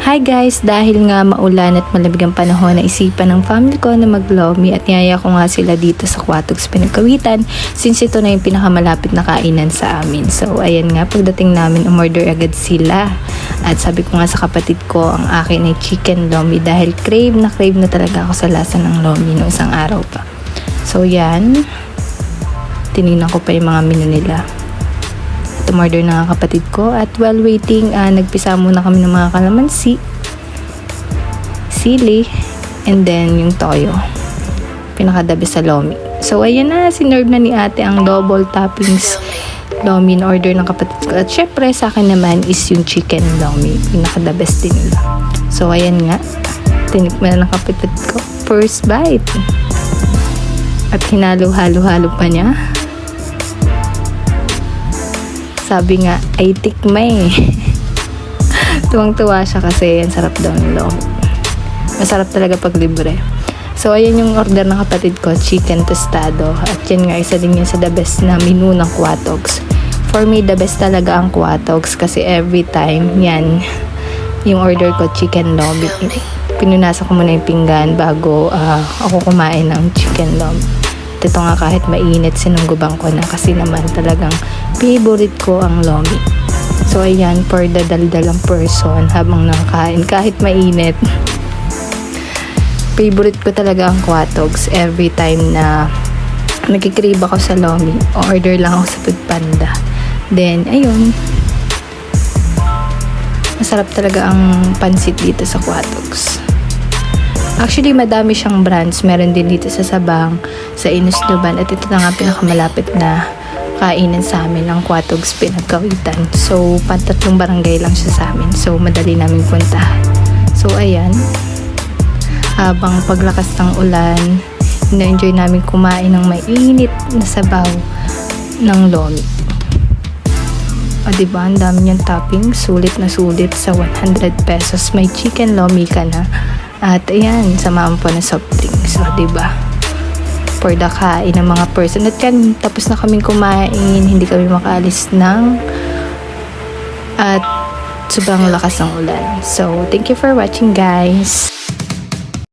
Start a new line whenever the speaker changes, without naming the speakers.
Hi guys! Dahil nga maulan at malamig ang panahon, naisipan ng family ko na mag-lomi at niyaya ko nga sila dito sa Quatogs Pinagkawitan since ito na yung pinakamalapit na kainan sa amin. So ayan nga, pagdating namin umorder agad sila. At sabi ko nga sa kapatid ko, ang akin ay chicken lomi dahil crave na talaga ako sa lasa ng lomi noong isang araw pa. So yan, tinignan ko pa yung mga menu nila. Umorder na nga kapatid ko at while waiting, nagpisa muna kami ng mga kalamansi, sili, and then yung toyo. Pinakadabi sa lomi. So ayan na, sinerve na ni ate ang double toppings lomi in order ng kapatid ko. At syempre sa akin naman is yung chicken lomi. Pinaka-the best din nila. So ayan nga, tinikman na ng kapatid ko. First bite. At hinalo-halo-halo pa niya. Sabi nga, ay tikmay. Tuwang-tuwa siya kasi ang sarap daw ng lomi. Masarap talaga pag libre. So, ayan yung order ng kapatid ko, chicken tostado. At yan nga, isa din yan sa the best na menu ng Quatogs. For me, the best talaga ang Quatogs kasi every time, yan, yung order ko, chicken lomi. Pinunasan ko muna yung pinggan bago ako kumain ng chicken lomi. At ito nga kahit mainit, sinunggubang ko na kasi naman talagang favorite ko ang lomi. So ayan, for the daldalang person habang nakakain kahit mainit. Favorite ko talaga ang Quatogs. Every time na nagkikrave ako sa lomi, order lang ako sa Foodpanda. Then ayun, masarap talaga ang pansit dito sa Quatogs. Actually, madami siyang brands. Meron din dito sa Sabang, sa Inusluban, at ito na nga pinakamalapit na kainan sa amin, ang Quatogs Pinagkawitan. So, pantatlong barangay lang siya sa amin. So, madali namin puntahan. So, ayan. Habang paglakas ng ulan, na-enjoy namin kumain ng mainit na sabaw ng lomi. O, diba? Ang dami niyang topping. Sulit na sulit sa 100 pesos. May chicken lomi ka na. At ayan, samahan po na soft drinks. So, diba? For the kain ng mga person. At yan, tapos na kaming kumain. Hindi kami makaalis ng at sobrang lakas ng ulan. So, thank you for watching guys.